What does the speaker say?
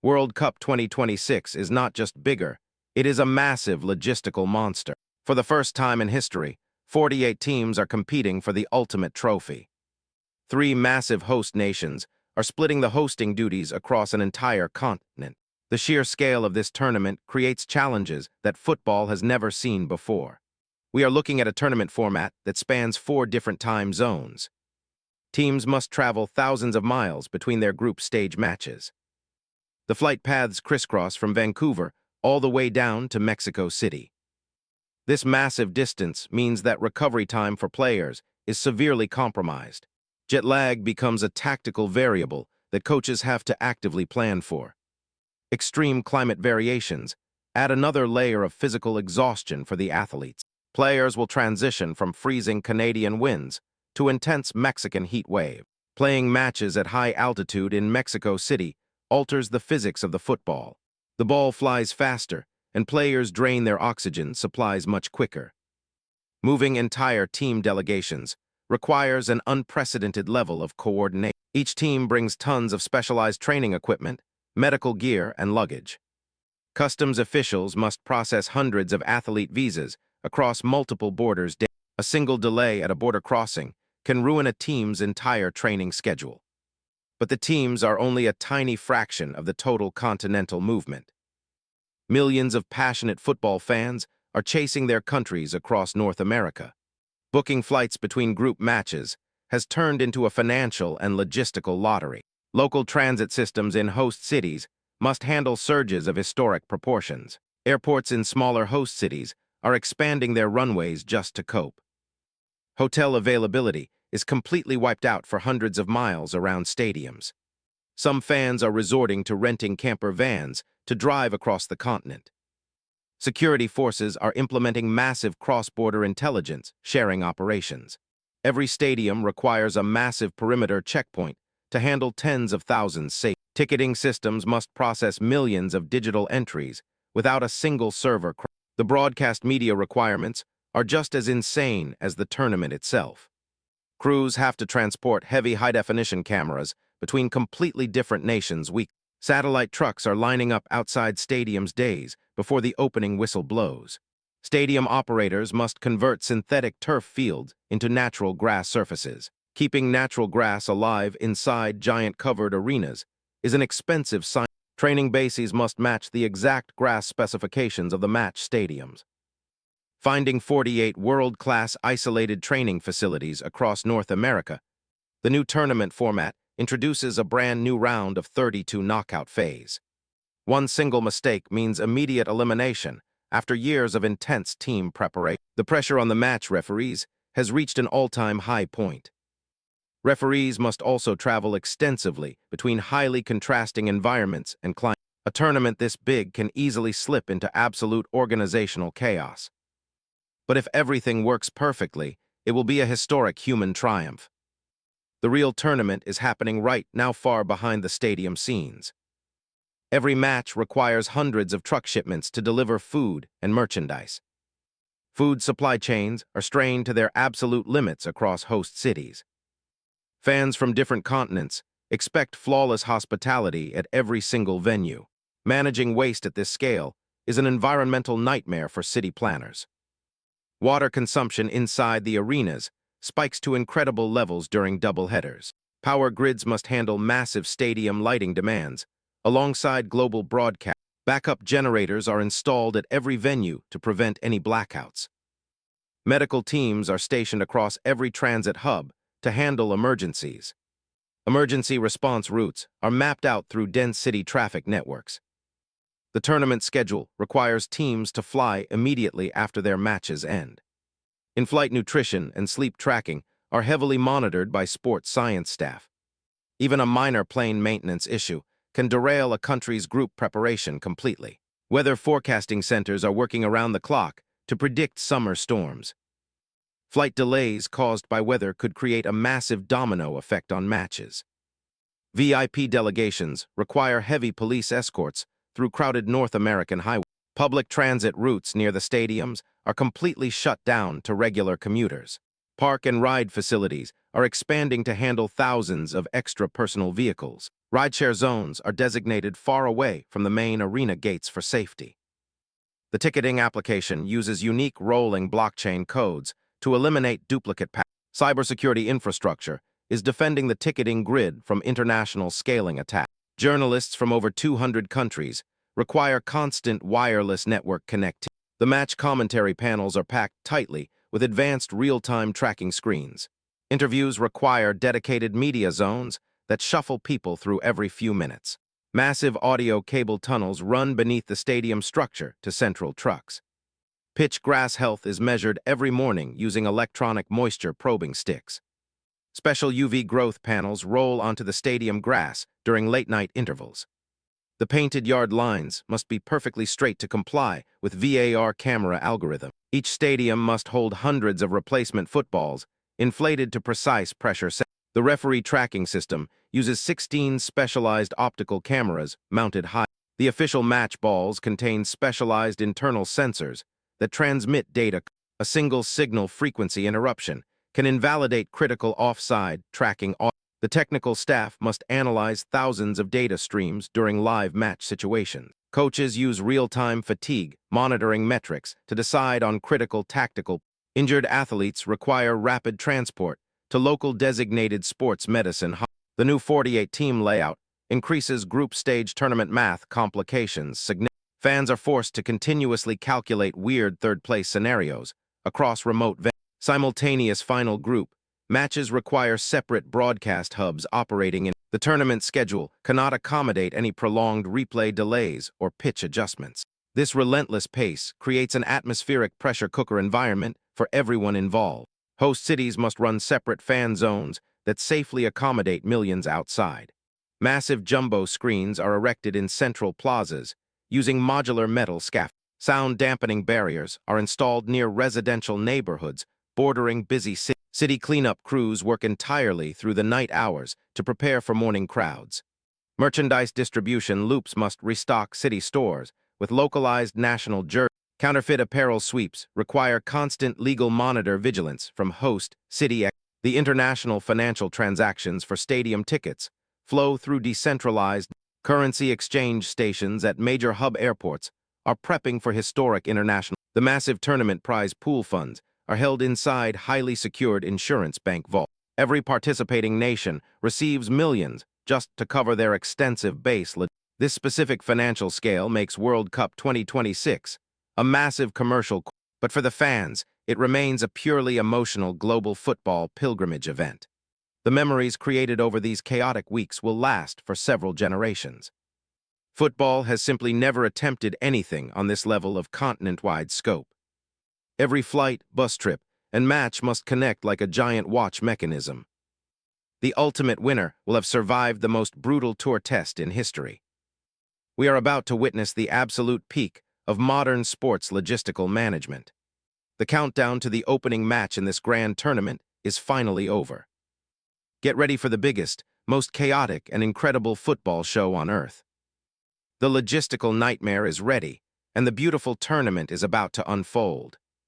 World Cup 2026 is not just bigger, it is a massive logistical monster. For the first time in history, 48 teams are competing for the ultimate trophy. 3 massive host nations are splitting the hosting duties across an entire continent. The sheer scale of this tournament creates challenges that football has never seen before. We are looking at a tournament format that spans 4 different time zones. Teams must travel thousands of miles between their group stage matches. The flight paths crisscross from Vancouver all the way down to Mexico City. This massive distance means that recovery time for players is severely compromised. Jet lag becomes a tactical variable that coaches have to actively plan for. Extreme climate variations add another layer of physical exhaustion for the athletes. Players will transition from freezing Canadian winds to intense Mexican heat wave. Playing matches at high altitude in Mexico City alters the physics of the football. The ball flies faster, and players drain their oxygen supplies much quicker. Moving entire team delegations requires an unprecedented level of coordination. Each team brings tons of specialized training equipment, medical gear, and luggage. Customs officials must process hundreds of athlete visas across multiple borders daily. A single delay at a border crossing can ruin a team's entire training schedule. But the teams are only a tiny fraction of the total continental movement. Millions of passionate football fans are chasing their countries across North America. Booking flights between group matches has turned into a financial and logistical lottery. Local transit systems in host cities must handle surges of historic proportions. Airports in smaller host cities are expanding their runways just to cope. Hotel availability is completely wiped out for hundreds of miles around stadiums. Some fans are resorting to renting camper vans to drive across the continent. Security forces are implementing massive cross-border intelligence sharing operations. Every stadium requires a massive perimeter checkpoint to handle tens of thousands safe. Ticketing systems must process millions of digital entries without a single server crash. The broadcast media requirements are just as insane as the tournament itself. Crews have to transport heavy high-definition cameras between completely different nations weekly. Satellite trucks are lining up outside stadiums days before the opening whistle blows. Stadium operators must convert synthetic turf fields into natural grass surfaces. Keeping natural grass alive inside giant covered arenas is an expensive science. Training bases must match the exact grass specifications of the match stadiums. Finding 48 world-class isolated training facilities across North America, the new tournament format introduces a brand new round of 32 knockout phase. One single mistake means immediate elimination after years of intense team preparation. The pressure on the match referees has reached an all-time high point. Referees must also travel extensively between highly contrasting environments and climates. A tournament this big can easily slip into absolute organizational chaos. But if everything works perfectly, it will be a historic human triumph. The real tournament is happening right now far behind the stadium scenes. Every match requires hundreds of truck shipments to deliver food and merchandise. Food supply chains are strained to their absolute limits across host cities. Fans from different continents expect flawless hospitality at every single venue. Managing waste at this scale is an environmental nightmare for city planners. Water consumption inside the arenas spikes to incredible levels during doubleheaders. Power grids must handle massive stadium lighting demands, alongside global broadcast. Backup generators are installed at every venue to prevent any blackouts. Medical teams are stationed across every transit hub to handle emergencies. Emergency response routes are mapped out through dense city traffic networks. The tournament schedule requires teams to fly immediately after their matches end. In-flight nutrition and sleep tracking are heavily monitored by sports science staff. Even a minor plane maintenance issue can derail a country's group preparation completely. Weather forecasting centers are working around the clock to predict summer storms. Flight delays caused by weather could create a massive domino effect on matches. VIP delegations require heavy police escorts through crowded North American highways. Public transit routes near the stadiums are completely shut down to regular commuters. Park and ride facilities are expanding to handle thousands of extra personal vehicles. Rideshare zones are designated far away from the main arena gates for safety. The ticketing application uses unique rolling blockchain codes to eliminate duplicate paths. Cybersecurity infrastructure is defending the ticketing grid from international scaling attacks. Journalists from over 200 countries require constant wireless network connectivity. The match commentary panels are packed tightly with advanced real-time tracking screens. Interviews require dedicated media zones that shuffle people through every few minutes. Massive audio cable tunnels run beneath the stadium structure to central trucks. Pitch grass health is measured every morning using electronic moisture probing sticks. Special UV growth panels roll onto the stadium grass during late-night intervals. The painted yard lines must be perfectly straight to comply with VAR camera algorithm. Each stadium must hold hundreds of replacement footballs, inflated to precise pressure settings. The referee tracking system uses 16 specialized optical cameras mounted high. The official match balls contain specialized internal sensors that transmit data. A single signal frequency interruption can invalidate critical offside tracking. The technical staff must analyze thousands of data streams during live match situations. Coaches use real-time fatigue monitoring metrics to decide on critical tactical. Injured athletes require rapid transport to local designated sports medicine. The new 48-team layout increases group stage tournament math complications. Fans are forced to continuously calculate weird third-place scenarios across remote venues. Simultaneous final group matches require separate broadcast hubs operating in. The tournament schedule cannot accommodate any prolonged replay delays or pitch adjustments. This relentless pace creates an atmospheric pressure cooker environment for everyone involved. Host cities must run separate fan zones that safely accommodate millions outside. Massive jumbo screens are erected in central plazas using modular metal scaffolding. Sound dampening barriers are installed near residential neighborhoods bordering busy cities. City cleanup crews work entirely through the night hours to prepare for morning crowds. Merchandise distribution loops must restock city stores with localized national jerseys. Counterfeit apparel sweeps require constant legal monitor vigilance from host city. The international financial transactions for stadium tickets flow through decentralized currency exchange stations at major hub airports are prepping for historic international. The massive tournament prize pool funds are held inside highly secured insurance bank vaults. Every participating nation receives millions just to cover their extensive base. This specific financial scale makes World Cup 2026 a massive commercial, but for the fans, it remains a purely emotional global football pilgrimage event. The memories created over these chaotic weeks will last for several generations. Football has simply never attempted anything on this level of continent-wide scope. Every flight, bus trip, and match must connect like a giant watch mechanism. The ultimate winner will have survived the most brutal tour test in history. We are about to witness the absolute peak of modern sports logistical management. The countdown to the opening match in this grand tournament is finally over. Get ready for the biggest, most chaotic, and incredible football show on Earth. The logistical nightmare is ready, and the beautiful tournament is about to unfold.